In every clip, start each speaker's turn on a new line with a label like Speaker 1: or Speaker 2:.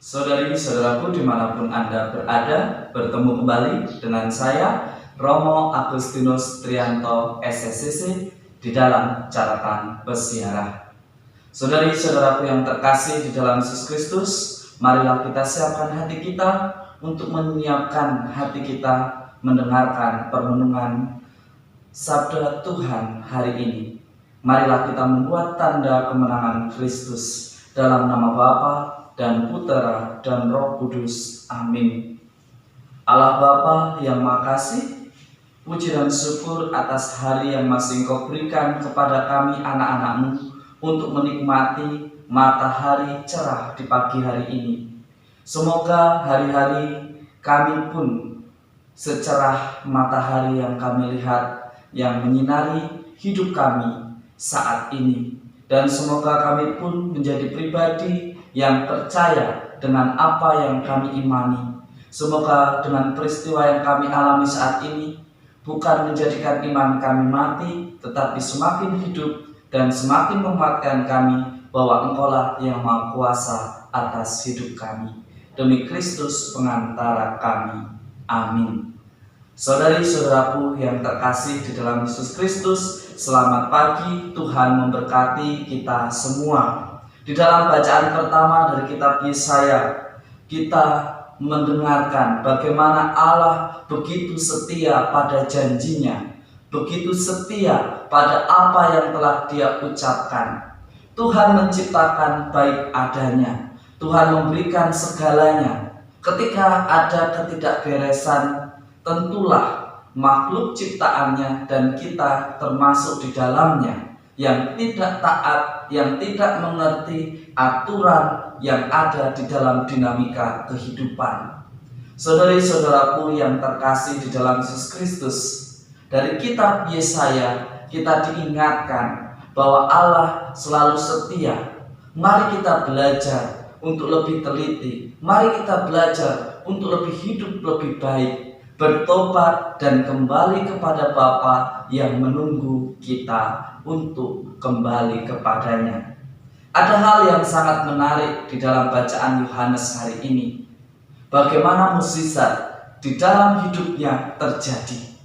Speaker 1: Saudari-saudaraku dimanapun Anda berada, bertemu kembali dengan saya, Romo Agustinus Trianto SSCC, di dalam catatan peziarah. Saudari-saudaraku yang terkasih di dalam Yesus Kristus, marilah kita siapkan hati kita untuk menyiapkan hati kita mendengarkan permenungan Sabda Tuhan hari ini. Marilah kita membuat tanda kemenangan Kristus dalam nama Bapa dan Putera dan Roh Kudus. Amin. Allah Bapa yang Maha Kasih, puji dan syukur atas hari yang masih Engkau berikan kepada kami anak-anak-Mu untuk menikmati matahari cerah di pagi hari ini. Semoga hari-hari kami pun secerah matahari yang kami lihat yang menyinari hidup kami saat ini. Dan semoga kami pun menjadi pribadi yang percaya dengan apa yang kami imani. Semoga dengan peristiwa yang kami alami saat ini bukan menjadikan iman kami mati, tetapi semakin hidup dan semakin menguatkan kami bahwa Engkaulah yang Maha Kuasa atas hidup kami. Demi Kristus pengantara kami. Amin. Saudari-saudaraku yang terkasih di dalam Yesus Kristus, selamat pagi. Tuhan memberkati kita semua. Di dalam bacaan pertama dari kitab Yesaya, kita mendengarkan bagaimana Allah begitu setia pada janjinya, begitu setia pada apa yang telah Dia ucapkan. Tuhan menciptakan baik adanya, Tuhan memberikan segalanya. Ketika ada ketidakberesan, tentulah makhluk ciptaannya dan kita termasuk di dalamnya yang tidak taat, yang tidak mengerti aturan yang ada di dalam dinamika kehidupan. Saudari-saudaraku yang terkasih di dalam Yesus Kristus, dari kitab Yesaya kita diingatkan bahwa Allah selalu setia. Mari kita belajar untuk lebih teliti, mari kita belajar untuk lebih hidup lebih baik, bertobat dan kembali kepada Bapa yang menunggu kita untuk kembali kepadanya. Ada hal yang sangat menarik di dalam bacaan Yohanes hari ini. Bagaimana mukjizat di dalam hidupnya terjadi.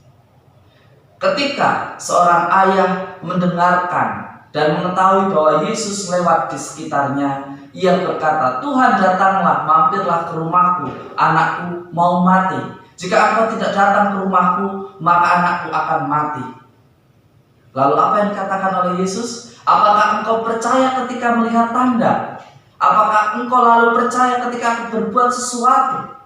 Speaker 1: Ketika seorang ayah mendengarkan dan mengetahui bahwa Yesus lewat di sekitarnya, ia berkata, "Tuhan, datanglah, mampirlah ke rumahku, anakku mau mati. Jika engkau tidak datang ke rumahku, maka anakku akan mati." Lalu apa yang dikatakan oleh Yesus? Apakah engkau percaya ketika melihat tanda? Apakah engkau lalu percaya ketika aku berbuat sesuatu?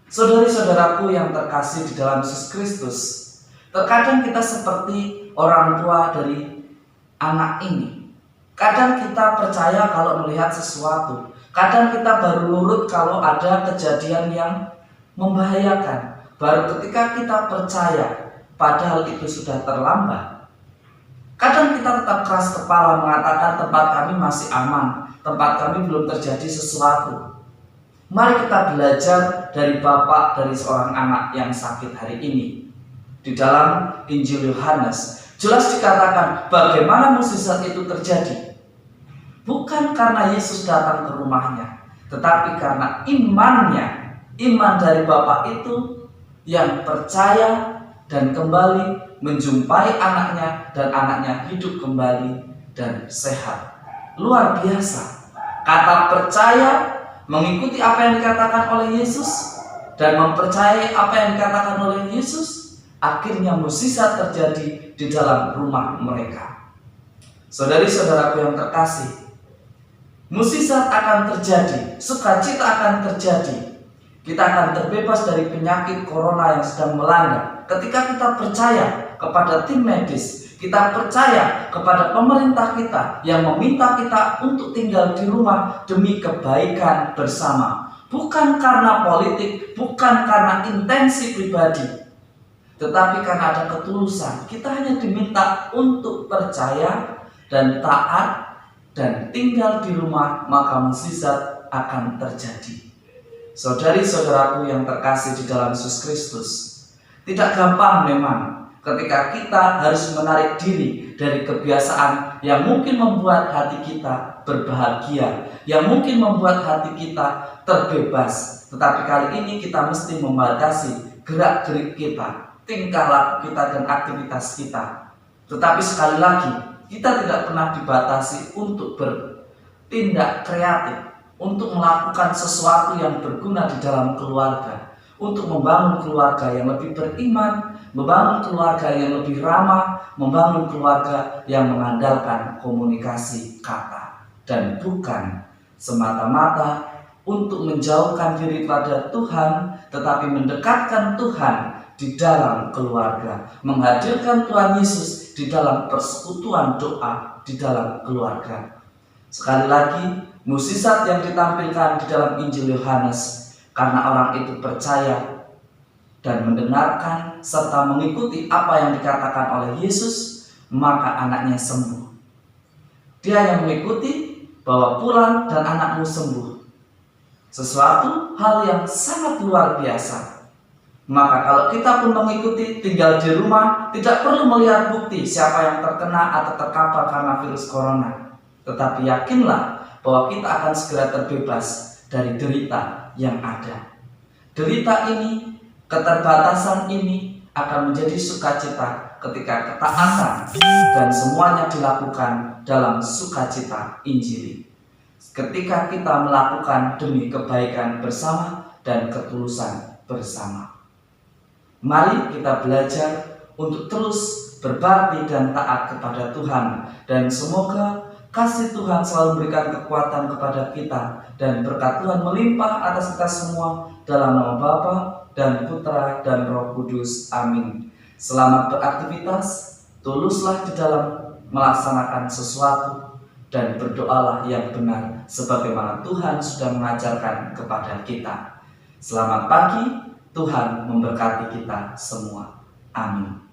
Speaker 1: Saudari-saudaraku yang terkasih di dalam Yesus Kristus, terkadang kita seperti orang tua dari anak ini. Kadang kita percaya kalau melihat sesuatu, kadang kita baru nurut kalau ada kejadian yang membahayakan. Baru ketika kita percaya, padahal itu sudah terlambat. Kadang kita tetap keras kepala mengatakan tempat kami masih aman, tempat kami belum terjadi sesuatu. Mari kita belajar dari bapak dari seorang anak yang sakit hari ini. Di dalam Injil Yohanes jelas dikatakan bagaimana mukjizat itu terjadi. Bukan karena Yesus datang ke rumahnya, tetapi karena imannya, iman dari bapak itu yang percaya dan kembali menjumpai anaknya dan anaknya hidup kembali dan sehat. Luar biasa. Kata percaya, mengikuti apa yang dikatakan oleh Yesus dan mempercayai apa yang dikatakan oleh Yesus, akhirnya mukjizat terjadi di dalam rumah mereka. Saudari-saudaraku yang terkasih, mukjizat akan terjadi, sukacita akan terjadi. Kita akan terbebas dari penyakit corona yang sedang melanda ketika kita percaya kepada tim medis, kita percaya kepada pemerintah kita yang meminta kita untuk tinggal di rumah demi kebaikan bersama. Bukan karena politik, bukan karena intensi pribadi, tetapi karena ada ketulusan. Kita hanya diminta untuk percaya dan taat dan tinggal di rumah, maka mukjizat akan terjadi. Saudari-saudaraku yang terkasih di dalam Yesus Kristus, tidak gampang memang ketika kita harus menarik diri dari kebiasaan yang mungkin membuat hati kita berbahagia, yang mungkin membuat hati kita terbebas. Tetapi kali ini kita mesti membatasi gerak-gerik kita, tingkah laku kita dan aktivitas kita. Tetapi sekali lagi, kita tidak pernah dibatasi untuk bertindak kreatif, untuk melakukan sesuatu yang berguna di dalam keluarga, untuk membangun keluarga yang lebih beriman, membangun keluarga yang lebih ramah, membangun keluarga yang mengandalkan komunikasi kata, dan bukan semata-mata untuk menjauhkan diri pada Tuhan, tetapi mendekatkan Tuhan di dalam keluarga, menghadirkan Tuhan Yesus di dalam persekutuan doa di dalam keluarga. Sekali lagi, mukjizat yang ditampilkan di dalam Injil Yohanes, karena orang itu percaya dan mendengarkan serta mengikuti apa yang dikatakan oleh Yesus, maka anaknya sembuh. Dia yang mengikuti, bawa pulang dan anakmu sembuh. Sesuatu hal yang sangat luar biasa. Maka kalau kita pun mengikuti, tinggal di rumah, tidak perlu melihat bukti siapa yang terkena atau terkapar karena virus corona. Tetapi yakinlah bahwa kita akan segera terbebas dari derita yang ada. Derita ini, keterbatasan ini akan menjadi sukacita ketika ketaatan dan semuanya dilakukan dalam sukacita Injili. Ketika kita melakukan demi kebaikan bersama dan ketulusan bersama. Mari kita belajar untuk terus berbakti dan taat kepada Tuhan, dan semoga kasih Tuhan selalu memberikan kekuatan kepada kita dan berkat Tuhan melimpah atas kita semua dalam nama Bapa dan Putra dan Roh Kudus. Amin. Selamat beraktivitas, tuluslah di dalam melaksanakan sesuatu, dan berdoalah yang benar sebagaimana Tuhan sudah mengajarkan kepada kita. Selamat pagi, Tuhan memberkati kita semua. Amin.